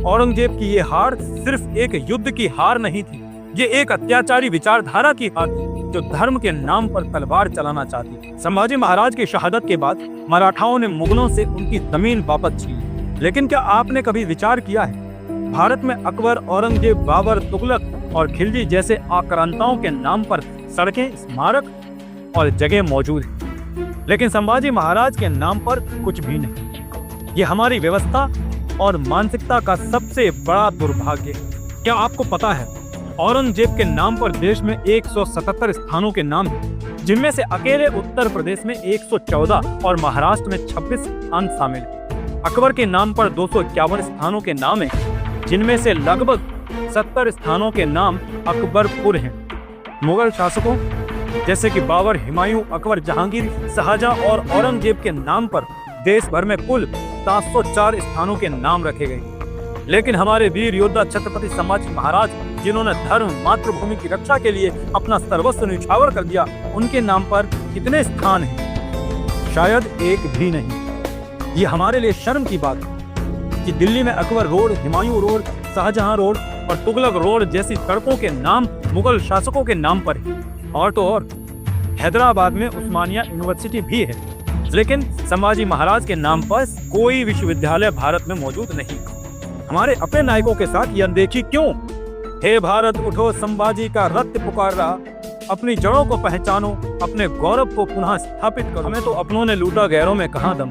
औरंगजेब की ये हार सिर्फ एक युद्ध की हार नहीं थी, ये एक अत्याचारी विचारधारा की हार थी जो धर्म के नाम पर तलवार चलाना चाहती थी। संभाजी महाराज की शहादत के बाद मराठाओं ने मुगलों से उनकी जमीन वापस छीन ली। लेकिन क्या आपने कभी विचार किया है, भारत में अकबर, औरंगजेब, बाबर, तुगलक और खिलजी जैसे आक्रांताओं के नाम पर सड़कें, स्मारक और जगह मौजूद हैं, लेकिन संभाजी महाराज के नाम पर कुछ भी नहीं। ये हमारी व्यवस्था और मानसिकता का सबसे बड़ा दुर्भाग्य है। क्या आपको पता है, औरंगजेब के नाम पर देश में 177 स्थानों के नाम हैं, जिनमें से अकेले उत्तर प्रदेश में 114 और महाराष्ट्र में 26 स्थान शामिल हैं। अकबर के नाम पर 251 स्थानों के नाम हैं, जिनमें से लगभग 70 स्थानों के नाम अकबरपुर हैं। मुगल शासकों जैसे कि बाबर, हुमायूं, अकबर, जहांगीर, शाहजहां और औरंगजेब के नाम पर देश भर में कुल 704 स्थानों के नाम रखे गए। लेकिन हमारे वीर योद्धा छत्रपति संभाजी महाराज, जिन्होंने धर्म, मातृभूमि की रक्षा के लिए अपना सर्वस्व न्यौछावर कर दिया, उनके नाम पर कितने स्थान हैं? शायद एक भी नहीं। ये हमारे लिए शर्म की बात है कि दिल्ली में Akbar road, Humayun road, Shahjahan road और तुगलक रोड जैसी सड़कों के नाम मुगल शासकों के नाम पर है। और तो और हैदराबाद में उस्मानिया यूनिवर्सिटी भी है, लेकिन संभाजी महाराज के नाम पर कोई विश्वविद्यालय भारत में मौजूद नहीं। हमारे अपने नायकों के साथ ये अनदेखी क्यों? हे भारत उठो, संभाजी का रक्त पुकार रहा, अपनी जड़ों को पहचानो, अपने गौरव को पुनः स्थापित करो। हमें तो अपनों ने लूटा, गैरों में कहाँ दम,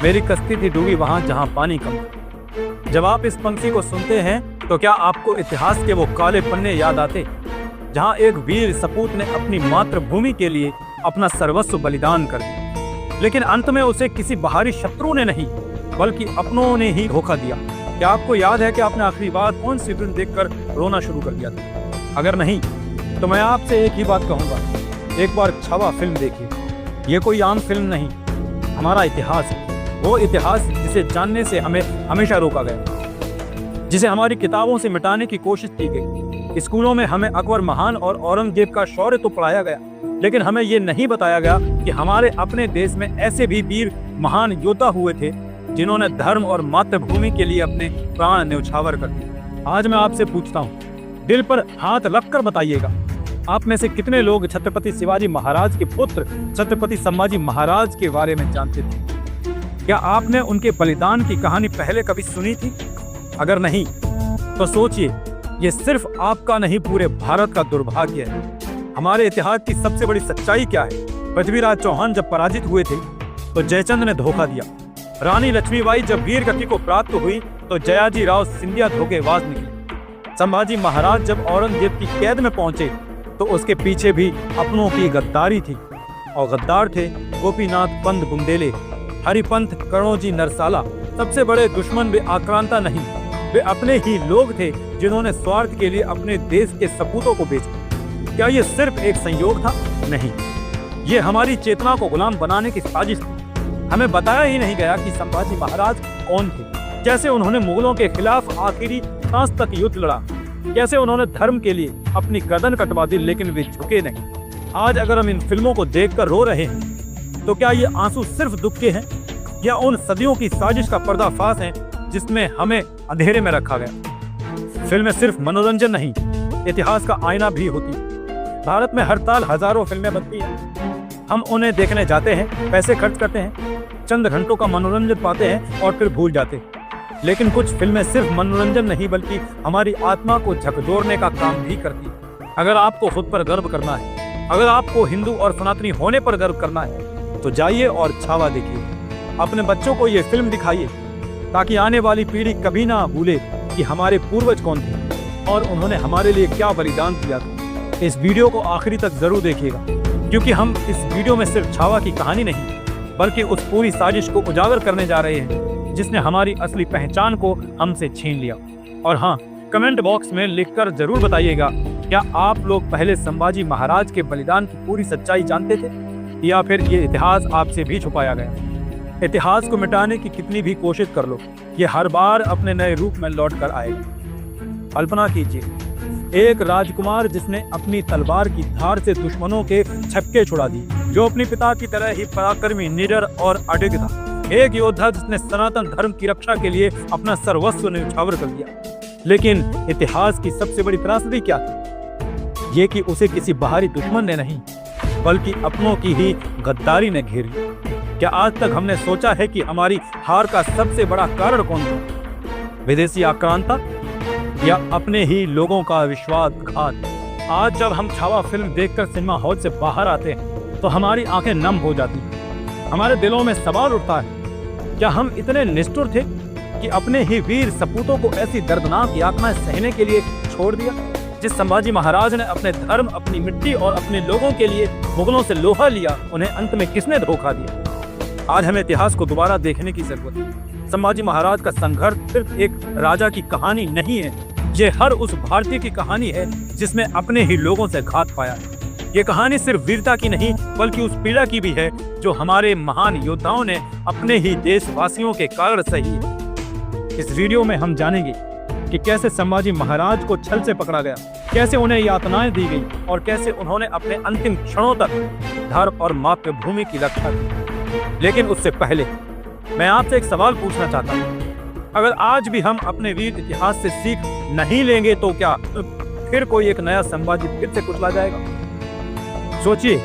मेरी कश्ती थी डूबी वहां जहां पानी कम। जब आप इस पंक्ति को सुनते हैं तो क्या आपको इतिहास के वो काले पन्ने याद आते, जहां एक वीर सपूत ने अपनी मातृभूमि के लिए अपना सर्वस्व बलिदान कर दिया, लेकिन अंत में उसे किसी बाहरी शत्रु ने नहीं बल्कि अपनों ने ही धोखा दिया? क्या आपको याद है कि आपने आखिरी बार कौन सी फिल्म देखकर रोना शुरू कर दिया था? अगर नहीं तो मैं आपसे एक ही बात कहूंगा, एक बार छावा फिल्म देखिए। ये कोई आम फिल्म नहीं, हमारा इतिहास है। वो इतिहास जिसे जानने से हमें हमेशा रोका गया, जिसे हमारी किताबों से मिटाने की कोशिश की गई। स्कूलों में हमें अकबर महान और औरंगजेब का शौर्य तो पढ़ाया गया, लेकिन हमें ये नहीं बताया गया कि हमारे अपने देश में ऐसे भी वीर महान योद्धा हुए थे जिन्होंने धर्म और मातृभूमि के लिए अपने प्राण न्यौछावर कर दिए। आज मैं आपसे पूछता हूँ, दिल पर हाथ रखकर बताइएगा, आप में से कितने लोग छत्रपति शिवाजी महाराज के पुत्र छत्रपति संभाजी महाराज के बारे में जानते थे? क्या आपने उनके बलिदान की कहानी पहले कभी सुनी थी? अगर नहीं तो सोचिए, ये सिर्फ आपका नहीं, पूरे भारत का दुर्भाग्य है। हमारे इतिहास की सबसे बड़ी सच्चाई क्या है? पृथ्वीराज चौहान जब पराजित हुए थे तो जयचंद ने धोखा दिया। रानी लक्ष्मीबाई जब वीर गति को प्राप्त हुई तो जयाजी राव सिंधिया धोखेबाज निकले। संभाजी महाराज जब औरंगजेब की कैद में पहुंचे तो उसके पीछे भी अपनों की गद्दारी थी, और गद्दार थे गोपीनाथ पंत बुंदेले, हरिपंथ करणोजी नरसाला। सबसे बड़े दुश्मन वे आक्रांता नहीं, वे अपने ही लोग थे जिन्होंने स्वार्थ के लिए अपने देश के सपूतों को बेचा। क्या ये सिर्फ एक संयोग था? नहीं, ये हमारी चेतना को गुलाम बनाने की साजिश थी। हमें बताया ही नहीं गया कि संभाजी महाराज कौन थे, कैसे उन्होंने मुगलों के खिलाफ आखिरी सांस तक युद्ध लड़ा, कैसे उन्होंने धर्म के लिए अपनी गर्दन कटवा दी, लेकिन वे झुके नहीं। आज अगर हम इन फिल्मों को देखकर रो रहे हैं तो क्या ये आंसू सिर्फ दुख के हैं या उन सदियों की साजिश का पर्दाफाश है जिसमें हमें अंधेरे में रखा गया? फिल्में सिर्फ मनोरंजन नहीं, इतिहास का आईना भी होती है। भारत में हर साल हजारों फिल्में बनती हैं। हम उन्हें देखने जाते हैं, पैसे खर्च करते हैं, चंद घंटों का मनोरंजन पाते हैं और फिर भूल जाते हैं। लेकिन कुछ फिल्में सिर्फ मनोरंजन नहीं बल्कि हमारी आत्मा को झकझोरने का काम भी करती है। अगर आपको खुद पर गर्व करना है, अगर आपको हिंदू और सनातनी होने पर गर्व करना है तो जाइए और छावा देखिए। अपने बच्चों को ये फिल्म दिखाइए ताकि आने वाली पीढ़ी कभी ना भूले कि हमारे पूर्वज कौन थे और उन्होंने हमारे लिए क्या बलिदान दिया था। इस वीडियो को आखिरी तक जरूर देखिएगा, क्योंकि हम इस वीडियो में सिर्फ छावा की कहानी नहीं बल्कि उस पूरी साजिश को उजागर करने जा रहे हैं जिसने हमारी असली पहचान को हमसे छीन लिया। और हाँ, कमेंट बॉक्स में लिखकर जरूर बताइएगा, क्या आप लोग पहले संभाजी महाराज के बलिदान की पूरी सच्चाई जानते थे या फिर ये इतिहास आपसे भी छुपाया गया? इतिहास को मिटाने की कितनी भी कोशिश कर लो, ये हर बार अपने नए रूप में लौट कर आएगा। कल्पना कीजिए, एक राजकुमार जिसने अपनी तलवार की धार से दुश्मनों के छक्के छुड़ा दी, जो अपने पिता की तरह ही पराक्रमी, निडर और अडिग था, एक योद्धा जिसने सनातन धर्म की रक्षा के लिए अपना सर्वस्व न्यौछावर कर दिया। लेकिन इतिहास की सबसे बड़ी त्रासदी क्या थी? ये कि उसे किसी बाहरी दुश्मन ने नहीं, बल्कि अपनों की ही गद्दारी ने घेर लिया। क्या आज तक हमने सोचा है कि हमारी हार का सबसे बड़ा कारण कौन था? विदेशी आक्रांता या अपने ही लोगों का विश्वासघात? आज जब हम छावा फिल्म देखकर सिनेमा हॉल से बाहर आते हैं तो हमारी आंखें नम हो जाती हैं। हमारे दिलों में सवाल उठता है, क्या हम इतने निष्ठुर थे कि अपने ही वीर सपूतों को ऐसी दर्दनाक यातनाएं सहने के लिए छोड़ दिया? जिस संभाजी महाराज ने अपने धर्म, अपनी मिट्टी और अपने लोगों के लिए मुगलों से लोहा लिया, उन्हें अंत में किसने धोखा दिया? आज हमें इतिहास को दोबारा देखने की जरूरत है। संभाजी महाराज का संघर्ष सिर्फ एक राजा की कहानी नहीं है, ये हर उस भारतीय की कहानी है जिसने अपने ही लोगों से घात पाया है। ये कहानी सिर्फ वीरता की नहीं, बल्कि उस पीड़ा की भी है जो हमारे महान योद्धाओं ने अपने ही देशवासियों के कारण सही है। इस वीडियो में हम जानेंगे कि कैसे संभाजी महाराज को छल से पकड़ा गया, कैसे उन्हें यातनाएं दी गई और कैसे उन्होंने अपने अंतिम क्षणों तक धर्म और मातृभूमि की रक्षा की। लेकिन उससे पहले मैं आपसे एक सवाल पूछना चाहता हूँ। अगर आज भी हम अपने वीर इतिहास से सीख नहीं लेंगे तो क्या फिर कोई एक नया संभाजी फिर से कुचला जाएगा? सोचिए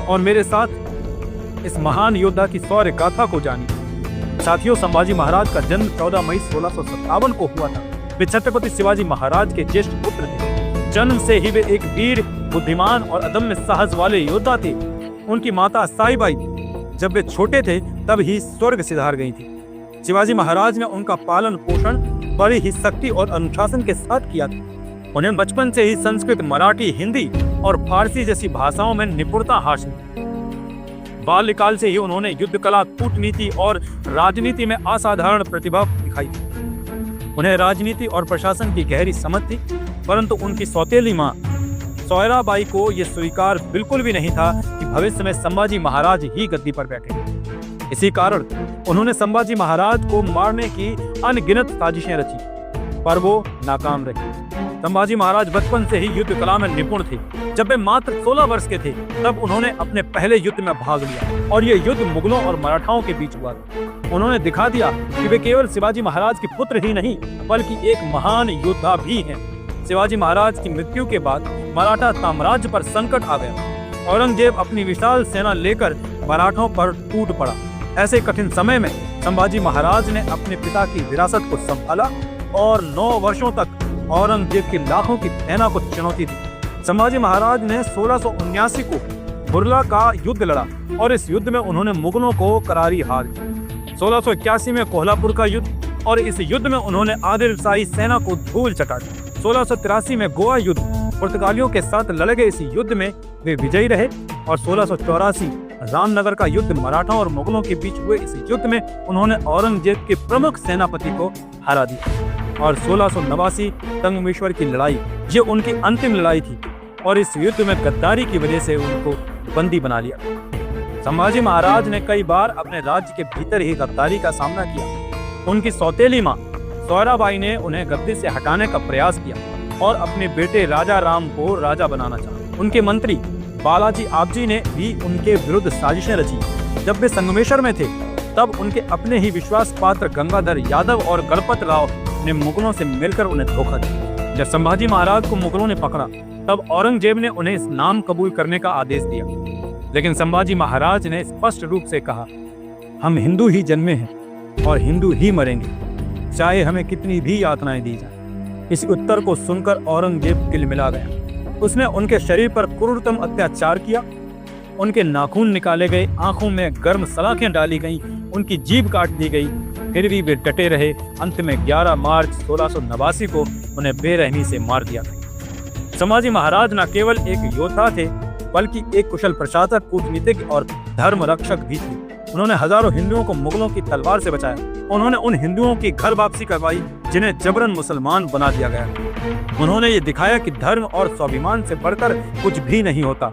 और मेरे साथ इस महान योद्धा की शौर्य गाथा को जानिए। साथियों, संभाजी महाराज का जन्म 14 मई 1657 को हुआ था। वे छत्रपति शिवाजी महाराज के ज्येष्ठ पुत्र थे। जन्म से ही वे एक वीर, बुद्धिमान और अदम्य साहस वाले योद्धा थे। उनकी माता साईबाई जब वे छोटे थे तब ही स्वर्ग सिधार गई थी। शिवाजी महाराज ने उनका पालन पोषण बड़ी ही सख्ती और अनुशासन के साथ किया था। उन्हें बचपन से ही संस्कृत, मराठी, हिंदी और फारसी जैसी भाषाओं में निपुणता हासिल थी। बाल्यकाल से ही उन्होंने युद्ध कला, कूटनीति और राजनीति में असाधारण प्रतिभा दिखाई। उन्हें राजनीति और प्रशासन की गहरी समझ थी, परंतु उनकी सौतेली मां सोयराबाई को यह स्वीकार बिल्कुल भी नहीं था कि भविष्य में संभाजी महाराज ही गद्दी पर बैठे। इसी कारण उन्होंने संभाजी महाराज को मारने की अनगिनत साजिशें रची, पर वो नाकाम रही। संभाजी महाराज बचपन से ही युद्ध कला में निपुण थे। जब वे मात्र 16 वर्ष के थे तब उन्होंने अपने पहले युद्ध में भाग लिया और ये युद्ध मुगलों और मराठाओं के बीच हुआ था। उन्होंने दिखा दिया कि वे केवल शिवाजी महाराज के पुत्र ही नहीं, बल्कि एक महान योद्धा भी हैं। शिवाजी महाराज की मृत्यु के बाद मराठा साम्राज्य पर संकट आ गया। औरंगजेब अपनी विशाल सेना लेकर मराठों पर टूट पड़ा। ऐसे कठिन समय में संभाजी महाराज ने अपने पिता की विरासत को संभाला और 9 वर्षों तक औरंगजेब की लाखों की सेना को चुनौती दी। संभाजी महाराज ने 1679 को बुरला का युद्ध लड़ा और इस युद्ध में उन्होंने मुगलों को करारी हार दी। 1681 में कोल्हापुर का युद्ध और इस युद्ध में उन्होंने आदिल शाही सेना को धूल चटा दी। 1683 में गोवा युद्ध, पुर्तगालियों के साथ लड़े गए इस युद्ध में वे विजयी रहे और 1684 रामनगर का युद्ध, मराठाओं और मुगलों के बीच हुए इस युद्ध में उन्होंने औरंगजेब के प्रमुख सेनापति को हरा दिया। और 1689 संगमेश्वर की लड़ाई, ये उनकी अंतिम लड़ाई थी और इस युद्ध में गद्दारी की वजह से उनको बंदी बना लिया। संभाजी महाराज ने कई बार अपने राज्य के भीतर ही गद्दारी का सामना किया। उनकी सौतेली मां सोयराबाई ने उन्हें गद्दी से हटाने का प्रयास किया और अपने बेटे राजा राम को राजा बनाना चाहा। उनके मंत्री बालाजी आपजी ने भी उनके विरुद्ध साजिशें रची। जब वे संगमेश्वर में थे तब उनके अपने ही विश्वास पात्र गंगाधर यादव और गणपत राव ने मुगलों से मिलकर उन्हें धोखा दिया। जब संभाजी महाराज को मुगलों ने पकड़ा तब औरंगजेब ने उन्हें इस्लाम कबूल करने का आदेश दिया, लेकिन संभाजी महाराज ने स्पष्ट रूप से कहा, हम हिंदू ही जन्मे हैं और हिंदू ही मरेंगे, चाहे हमें कितनी भी यातनाएं दी जाएं। इस उत्तर को सुनकर औरंगजेब तिलमिला गया। उसने उनके शरीर पर क्रूरतम अत्याचार किया। उनके नाखून निकाले गए, आंखों में गर्म सलाखें डाली गईं, उनकी जीभ काट दी गई, फिर भी वे डटे रहे। अंत में 11 मार्च 1689 को उन्हें बेरहमी से मार दिया गया। संभाजी महाराज न केवल एक योद्धा थे, बल्कि एक कुशल प्रशासक, कूटनीतिज्ञ और धर्म रक्षक भी थे। उन्होंने हजारों हिंदुओं को मुगलों की तलवार से बचाया। उन्होंने उन हिंदुओं की घर वापसी करवाई जिन्हें जबरन मुसलमान बना दिया गया। उन्होंने ये दिखाया कि धर्म और स्वाभिमान से बढ़कर कुछ भी नहीं होता,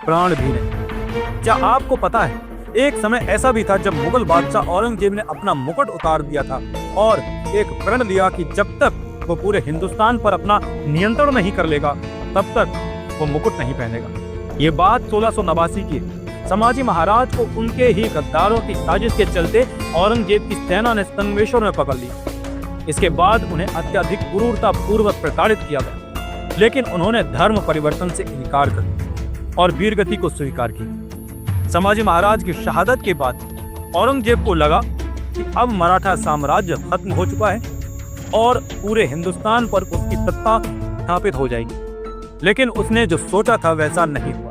प्राण भी नहीं। क्या आपको पता है, एक समय ऐसा भी था जब मुगल बादशाह औरंगजेब ने अपना मुकुट उतार दिया था और एक प्रण लिया कि जब तक वो पूरे हिंदुस्तान पर अपना नियंत्रण नहीं कर लेगा तब तक वो मुकुट नहीं पहनेगा। ये बात 1689 की। संभाजी महाराज को उनके ही गद्दारों की साजिश के चलते औरंगजेब की सेना ने संगमेश्वर में पकड़ लिया। इसके बाद उन्हें अत्यधिक क्रूरता पूर्वक प्रताड़ित किया गया, लेकिन उन्होंने धर्म परिवर्तन से इनकार कर दिया और वीरगति को स्वीकार की। संभाजी महाराज की शहादत के बाद औरंगजेब को लगा कि अब मराठा साम्राज्य खत्म हो चुका है और पूरे हिंदुस्तान पर उसकी सत्ता स्थापित हो जाएगी, लेकिन उसने जो सोचा था वैसा नहीं हुआ।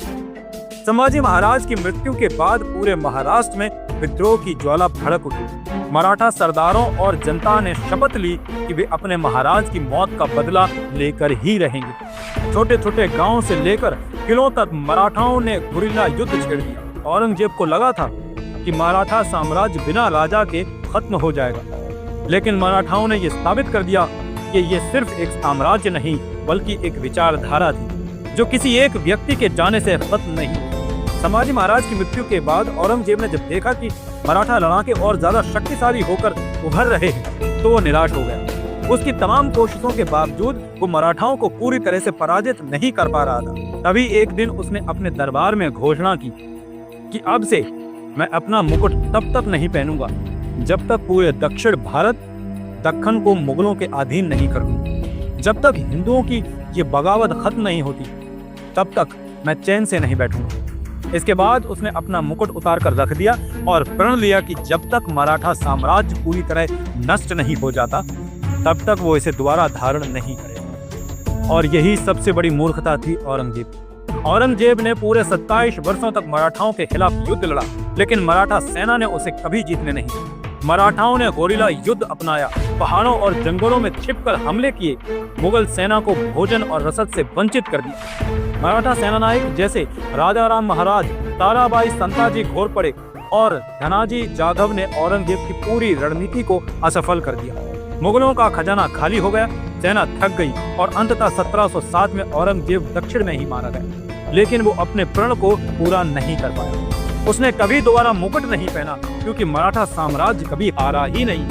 संभाजी महाराज की मृत्यु के बाद पूरे महाराष्ट्र में विद्रोह की ज्वाला भड़क उठी। मराठा सरदारों और जनता ने शपथ ली कि वे अपने महाराज की मौत का बदला लेकर ही रहेंगे। छोटे छोटे गांवों से लेकर किलों तक मराठाओं ने गुरिल्ला युद्ध छेड़ दिया। औरंगजेब को लगा था कि मराठा साम्राज्य बिना राजा के खत्म हो जाएगा, लेकिन मराठाओं ने यह साबित कर दिया कि यह सिर्फ एक साम्राज्य नहीं बल्कि एक विचारधारा थी जो किसी एक व्यक्ति के जाने से खत्म नहीं। संभाजी महाराज की मृत्यु के बाद औरंगजेब ने जब देखा कि मराठा लड़ाके और ज्यादा शक्तिशाली होकर उभर रहे हैं तो वो निराश हो गया। उसकी तमाम कोशिशों के बावजूद वो मराठाओं को पूरी तरह से पराजित नहीं कर पा रहा था। तभी एक दिन उसने अपने दरबार में घोषणा की कि अब से मैं अपना मुकुट तब तक नहीं पहनूंगा जब तक पूरे दक्षिण भारत दक्कन को मुगलों के अधीन नहीं कर दूं। जब तक हिंदुओं की ये बगावत खत्म नहीं होती तब तक मैं चैन से नहीं बैठूंगा। इसके बाद उसने अपना मुकुट उतार कर रख दिया और प्रण लिया कि जब तक मराठा साम्राज्य पूरी तरह नष्ट नहीं हो जाता तब तक वो इसे दोबारा धारण नहीं करेगा। और यही सबसे बड़ी मूर्खता थी औरंगजेब ने पूरे 27 वर्षों तक मराठाओं के खिलाफ युद्ध लड़ा, लेकिन मराठा सेना ने उसे कभी जीतने नहीं दिया। मराठाओं ने गोरिल्ला युद्ध अपनाया, पहाड़ों और जंगलों में छिपकर हमले किए, मुगल सेना को भोजन और रसद से वंचित कर दिया। मराठा सेनानायक जैसे राजाराम महाराज, ताराबाई संताजी घोरपड़े और धनाजी जाधव ने औरंगजेब की पूरी रणनीति को असफल कर दिया। मुगलों का खजाना खाली हो गया, सेना थक गई और अंततः 1707 में औरंगजेब दक्षिण में ही मारा गया, लेकिन वो अपने प्रण को पूरा नहीं कर पाया। उसने कभी दोबारा मुकुट नहीं पहना क्योंकि मराठा साम्राज्य कभी हारा ही नहीं।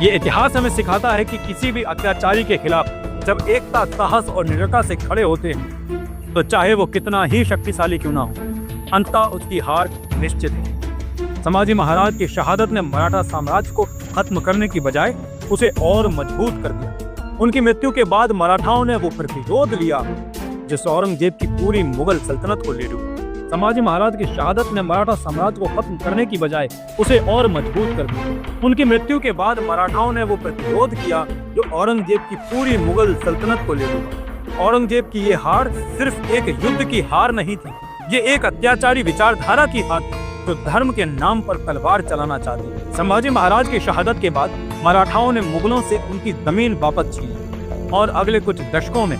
ये इतिहास हमें सिखाता है कि किसी भी अत्याचारी के खिलाफ जब एकता, साहस और निडरता से खड़े होते हैं तो चाहे वो कितना ही शक्तिशाली क्यों ना हो, अंततः उसकी हार निश्चित है। संभाजी महाराज की शहादत ने मराठा साम्राज्य को खत्म करने की बजाय उसे और मजबूत कर दिया। उनकी मृत्यु के बाद मराठाओं ने वो प्रतिरोध लिया जिस औरंगजेब की पूरी मुगल सल्तनत को ले डूबा। संभाजी महाराज की शहादत ने मराठा साम्राज्य को खत्म करने की बजाय उसे और मजबूत कर दिया। उनकी मृत्यु के बाद मराठाओं ने वो प्रतिरोध किया जो औरंगजेब की पूरी मुगल सल्तनत को ले डूबा। औरंगजेब की ये हार सिर्फ एक युद्ध की हार नहीं थी, ये एक अत्याचारी विचारधारा की हार थी जो धर्म के नाम पर तलवार चलाना चाहती। संभाजी महाराज की शहादत के बाद मराठाओं ने मुगलों से उनकी जमीन वापस छीनी और अगले कुछ दशकों में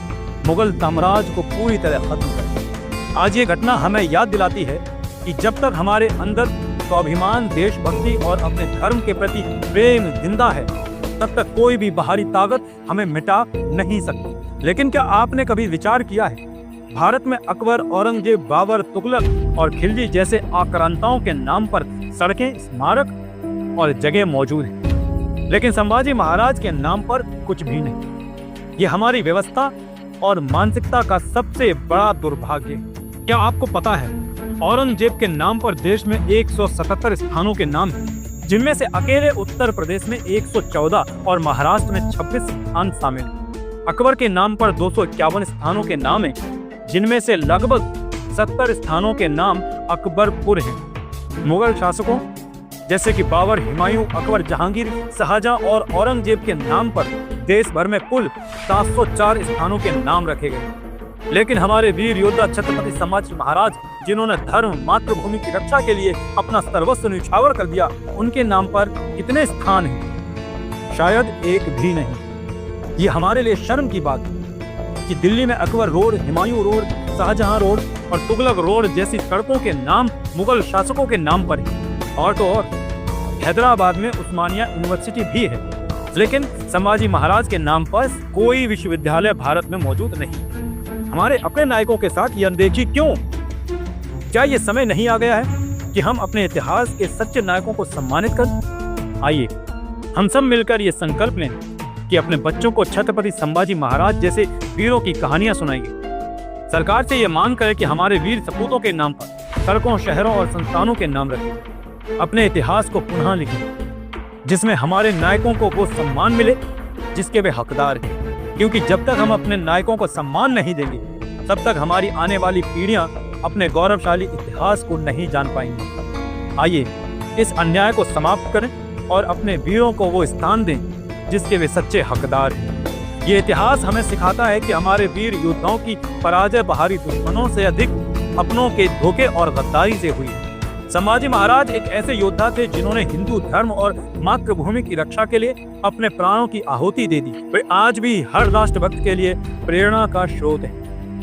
मुगल साम्राज्य को पूरी तरह खत्म कर दिया। आज ये घटना हमें याद दिलाती है कि जब तक हमारे अंदर स्वाभिमान, देशभक्ति और अपने धर्म के प्रति प्रेम जिंदा है तब तक कोई भी बाहरी ताकत हमें मिटा नहीं सकती। लेकिन क्या आपने कभी विचार किया है, भारत में अकबर, औरंगजेब, बाबर, तुगलक और खिलजी जैसे आक्रांताओं के नाम पर सड़कें, स्मारक और जगह मौजूद हैं, लेकिन संभाजी महाराज के नाम पर कुछ भी नहीं। ये हमारी व्यवस्था और मानसिकता का सबसे बड़ा दुर्भाग्य है। क्या आपको पता है औरंगजेब के नाम पर देश में 177 स्थानों के नाम हैं, जिनमें से अकेले उत्तर प्रदेश में 114 और महाराष्ट्र में 26 स्थान शामिल हैं। अकबर के नाम पर 251 स्थानों के नाम हैं, जिनमें से लगभग 70 स्थानों के नाम अकबरपुर हैं। मुगल शासकों जैसे कि बाबर, हुमायूं, अकबर, जहांगीर, शाहजहां और औरंगजेब के नाम पर देश भर में कुल 704 स्थानों के नाम रखे गए। लेकिन हमारे वीर योद्धा छत्रपति संभाजी महाराज, जिन्होंने धर्म, मातृभूमि की रक्षा के लिए अपना सर्वस्व न्यौछावर कर दिया, उनके नाम पर कितने स्थान हैं? शायद एक भी नहीं। ये हमारे लिए शर्म की बात है कि दिल्ली में Akbar road, Humayun road, Shahjahan road और तुगलक रोड जैसी सड़कों के नाम मुगल शासकों के नाम पर है। और तो और हैदराबाद में उस्मानिया यूनिवर्सिटी भी है, लेकिन संभाजी महाराज के नाम पर कोई विश्वविद्यालय भारत में मौजूद नहीं। हमारे अपने नायकों के साथ ये अनदेखी क्यों? क्या ये समय नहीं आ गया है कि हम अपने इतिहास के सच्चे नायकों को सम्मानित करें? आइए हम सब मिलकर ये संकल्प लें कि अपने बच्चों को छत्रपति संभाजी महाराज जैसे वीरों की कहानियां सुनाएंगे। सरकार से ये मांग करें कि हमारे वीर सपूतों के नाम पर सड़कों, शहरों और संस्थानों के नाम रखें। अपने इतिहास को पुनः लिखें, जिसमें हमारे नायकों को वो सम्मान मिले जिसके वे हकदार हैं। क्योंकि जब तक हम अपने नायकों को सम्मान नहीं देंगे, तब तक हमारी आने वाली पीढ़ियां अपने गौरवशाली इतिहास को नहीं जान पाएंगी। आइए इस अन्याय को समाप्त करें और अपने वीरों को वो स्थान दें जिसके वे सच्चे हकदार हैं। ये इतिहास हमें सिखाता है कि हमारे वीर योद्धाओं की पराजय बाहरी दुश्मनों से अधिक अपनों के धोखे और गद्दारी से हुई। संभाजी महाराज एक ऐसे योद्धा थे जिन्होंने हिंदू धर्म और मातृभूमि की रक्षा के लिए अपने प्राणों की आहुति दे दी। वे आज भी हर राष्ट्रभक्त के लिए प्रेरणा का स्रोत है।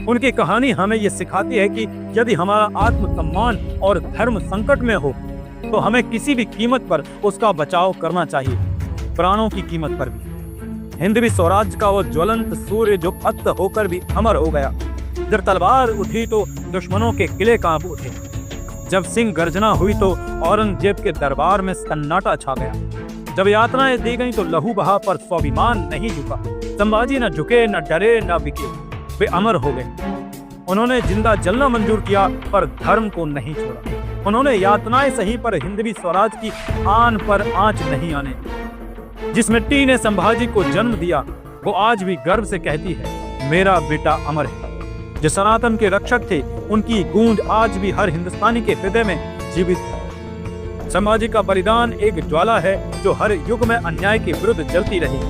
उनकी कहानी हमें ये सिखाती है कि यदि हमारा आत्मसम्मान और धर्म संकट में हो तो हमें किसी भी कीमत पर उसका बचाव करना चाहिए, प्राणों की कीमत पर भी। हिंदवी स्वराज का वो ज्वलंत सूर्य जो अस्त होकर भी अमर हो गया। जब तलवार उठी तो दुश्मनों के किले कांप उठे। जब सिंह गर्जना हुई तो औरंगजेब के दरबार में सन्नाटा छा गया। जब यातनाएं दी गईं तो लहू बहा पर स्वाभिमान नहीं झुका। संभाजी न झुके, न डरे, न बिके, वे अमर हो गए। उन्होंने जिंदा जलना मंजूर किया पर धर्म को नहीं छोड़ा। उन्होंने यातनाएं सही पर हिंदवी स्वराज की आन पर आंच नहीं आने दी। जिस मिट्टी ने संभाजी को जन्म दिया वो आज भी गर्व से कहती है, मेरा बेटा अमर है। जो सनातन के रक्षक थे, उनकी गूंज आज भी हर हिंदुस्तानी के हृदय में जीवित है। संभाजी का बलिदान एक ज्वाला है जो हर युग में अन्याय के विरुद्ध जलती रही।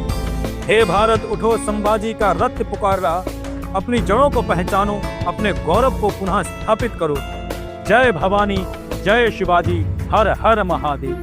हे भारत उठो, संभाजी का रथ पुकार रहा। अपनी जड़ों को पहचानो, अपने गौरव को पुनः स्थापित करो। जय भवानी, जय शिवाजी, हर हर महादेव।